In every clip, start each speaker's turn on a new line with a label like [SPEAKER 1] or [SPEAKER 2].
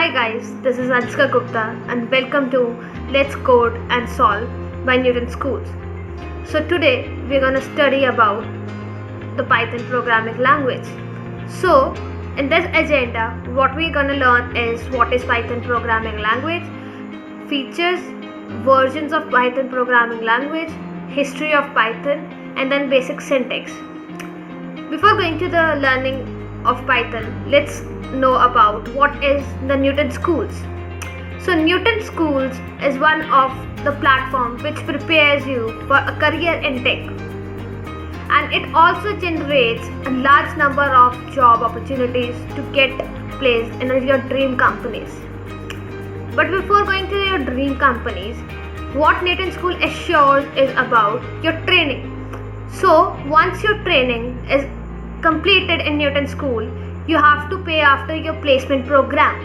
[SPEAKER 1] Hi guys, this is Anshika Gupta and welcome to Let's Code and Solve by Newton Schools. So today we're going to study about the Python programming language. So in this agenda, what we're going to learn is what is Python programming language, features, versions of Python programming language, history of Python, and then basic syntax. Before going to the learning of Python, let's know about what is the Newton Schools. So Newton Schools is one of the platform which prepares you for a career in tech, and it also generates a large number of job opportunities to get placed in your dream companies. But before going to your dream companies, what Newton School assures is about your training. So once your training is completed in Newton School, you have to pay after your placement program.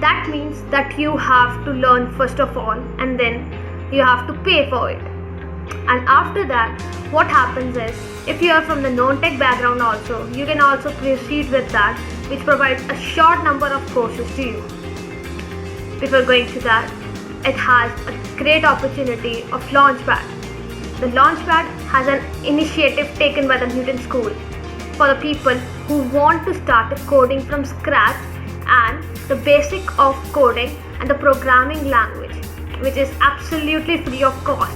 [SPEAKER 1] That means that you have to learn first of all and then you have to pay for it. And after that, what happens is, if you are from the non-tech background also, you can also proceed with that, which provides a short number of courses to you. Before going to that, it has a great opportunity of Launchpad. The Launchpad has an initiative taken by the Newton School for the people who want to start coding from scratch and the basic of coding and the programming language, which is absolutely free of cost.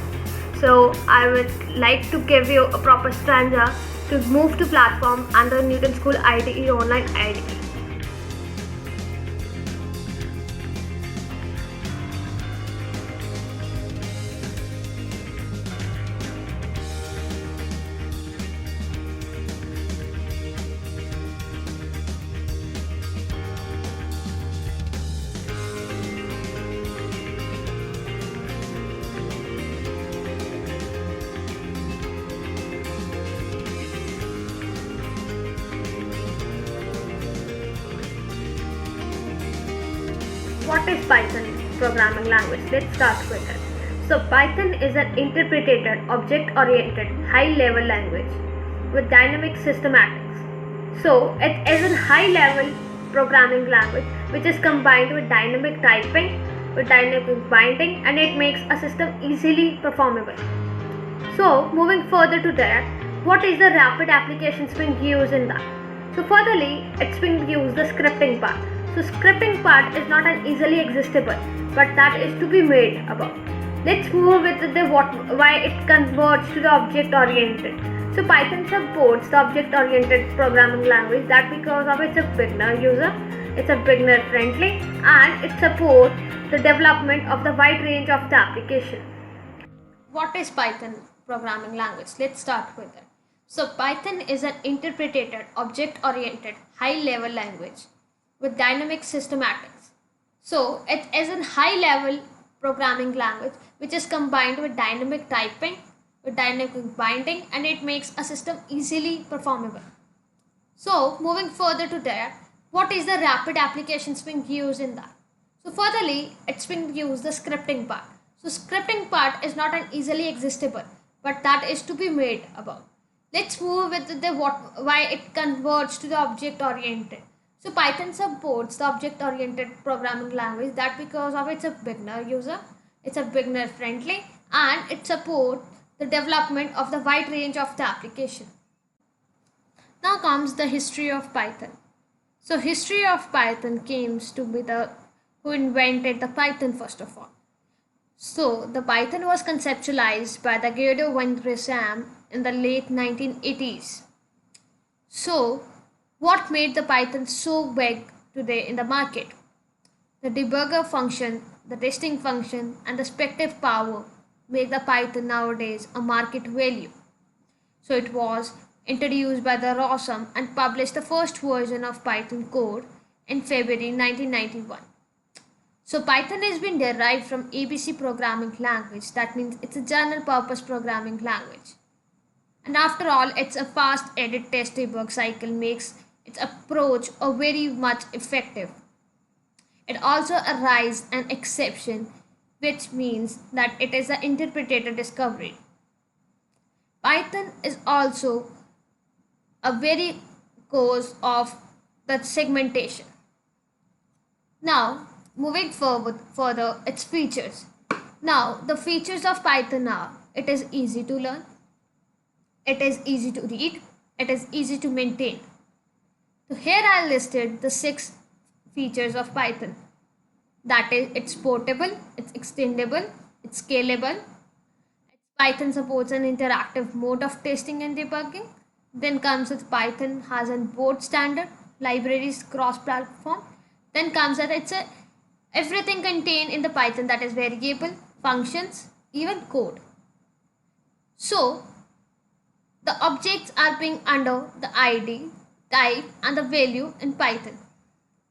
[SPEAKER 1] So I would like to give you a proper stanza to move to platform under Newton School IDE online IDE. What is Python programming language? Let's start with it. So Python is an interpreted, object-oriented, high-level language with dynamic systematics. So it is a high-level programming language which is combined with dynamic typing, with dynamic binding, and it makes a system easily performable. So moving further to that, what is the rapid applications being used in that? So furtherly, it's being used the scripting part. So scripting part is not an easily accessible, but that is to be made about. Let's move with why it converts to the object oriented. So Python supports the object oriented programming language that because of it's a beginner user, it's a beginner friendly, and it supports the development of the wide range of the application. What is Python programming language? Let's start with it. So Python is an interpreted, object oriented, high level language with dynamic systematics. So it is a high level programming language which is combined with dynamic typing, with dynamic binding, and it makes a system easily performable. So moving further to that, what is the rapid applications being used in that? So furtherly, it's being used the scripting part. So scripting part is not an easily accessible, but that is to be made about. Let's move with why it converts to the object oriented. So Python supports the object-oriented programming language that because of it's a beginner user, it's a beginner friendly, and it supports the development of the wide range of the application. Now comes the history of Python. So history of Python comes to be the who invented the Python first of all. So the Python was conceptualized by the Guido van Rossum in the late 1980s. So what made the Python so big today in the market? The debugger function, the testing function, and the speculative power make the Python nowadays a market value. So it was introduced by the Rossum and published the first version of Python code in February 1991. So Python has been derived from ABC programming language. That means it's a general purpose programming language. And after all, it's a fast edit test debug cycle makes its approach very much effective. It also arises an exception, which means that it is an interpreted discovery. Python is also a very cause of the segmentation. Now, moving forward further, its features. Now, the features of Python are: it is easy to learn, it is easy to read, it is easy to maintain. So here I listed the 6 features of Python. That is, it's portable, it's extendable, it's scalable. Python supports an interactive mode of testing and debugging. Then comes with Python has a board standard, libraries cross-platform. Then comes that it's a everything contained in the Python, that is variable, functions, even code. So the objects are being under the ID, type, and the value in Python.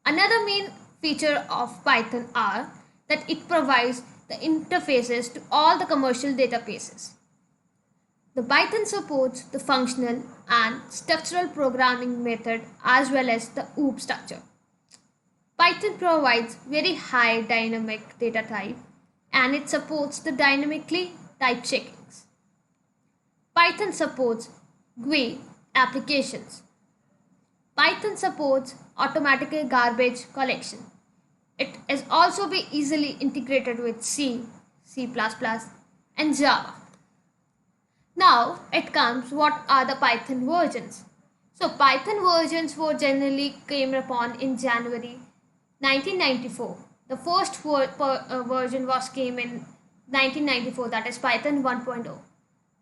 [SPEAKER 1] Another main feature of Python are that it provides the interfaces to all the commercial databases. The Python supports the functional and structural programming method as well as the OOP structure. Python provides very high dynamic data type and it supports the dynamically type checkings. Python supports GUI applications. Python supports automatic garbage collection. It is also be easily integrated with C, C++, and Java. Now it comes what are the Python versions. So Python versions were generally came upon in January 1994. The first version was came in 1994, that is Python 1.0.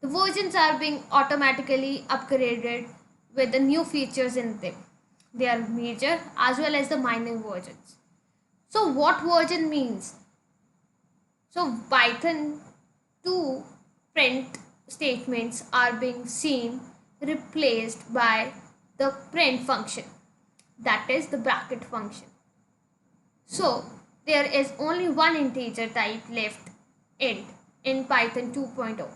[SPEAKER 1] The versions are being automatically upgraded with the new features in them. They are major as well as the minor versions. So what version means? So Python 2 print statements are being seen replaced by the print function, that is the bracket function. So there is only one integer type left, int, in Python 2.0.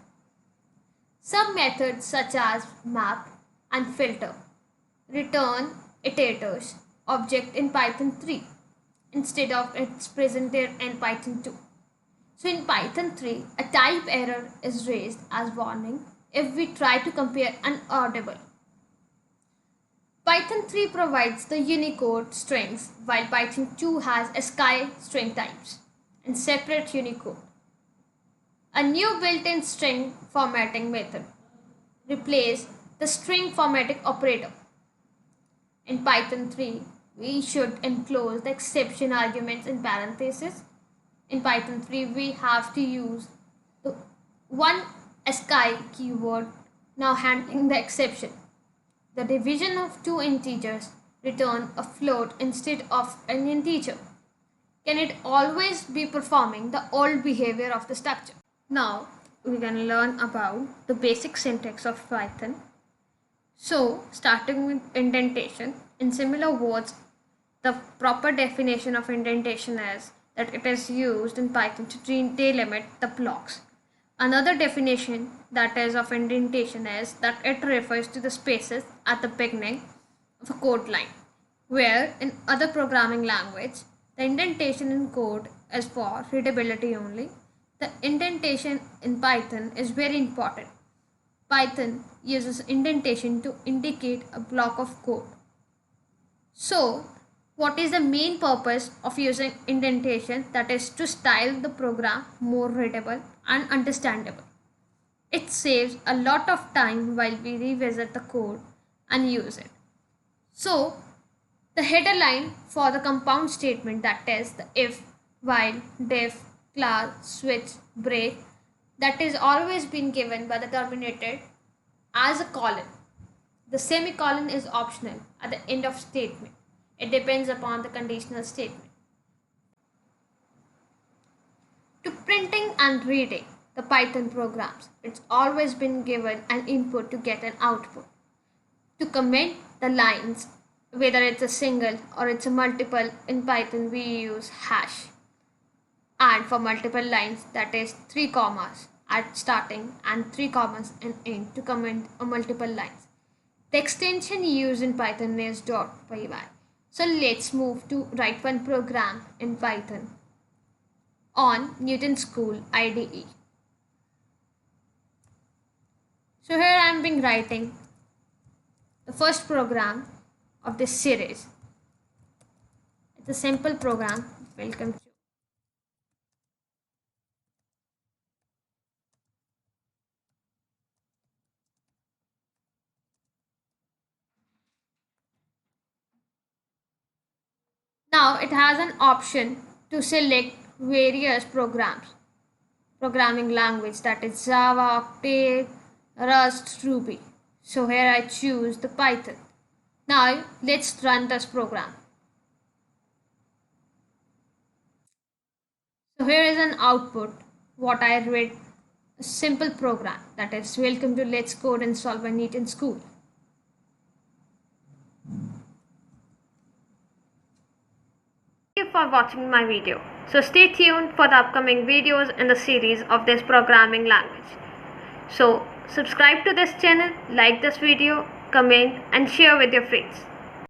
[SPEAKER 1] Some methods such as map and filter return iterators object in Python 3 instead of its presented in Python 2. So in Python 3, a type error is raised as warning if we try to compare unaudible. Python 3 provides the Unicode strings while Python 2 has ASCII string types and separate Unicode. A new built-in string formatting method replaces the string formatting operator. In Python 3, we should enclose the exception arguments in parentheses. In Python 3, we have to use the one ASCII keyword now handling the exception. The division of two integers return a float instead of an integer. Can it always be performing the old behavior of the structure? Now we're going to learn about the basic syntax of Python. So starting with indentation, in similar words, the proper definition of indentation is that it is used in Python to delimit the blocks. Another definition that is of indentation is that it refers to the spaces at the beginning of a code line, where in other programming language, the indentation in code is for readability only. The indentation in Python is very important. Python uses indentation to indicate a block of code. So, what is the main purpose of using indentation? That is to style the program more readable and understandable. It saves a lot of time while we revisit the code and use it. So, the header line for the compound statement, that is the if, while, def, class, switch, break, that is always been given by the terminator as a colon. The semicolon is optional at the end of statement. It depends upon the conditional statement. To printing and reading the Python programs, it's always been given an input to get an output. To comment the lines, whether it's a single or it's a multiple, in Python we use hash. And for multiple lines, that is 3 commas at starting and 3 commas in end to comment a multiple lines. The extension used in Python is .py. So let's move to write one program in Python on Newton School IDE. So here I am being writing the first program of this series. It's the simple program. Welcome to. Now it has an option to select various programming language, that is Java, Octave, Rust, Ruby. So here I choose the Python. Now let's run this program. So here is an output what I read, a simple program, that is welcome to Let's Code and Solve a NEET in School. Thank you for watching my video. So stay tuned for the upcoming videos in the series of this programming language. So subscribe to this channel, like this video, comment and share with your friends.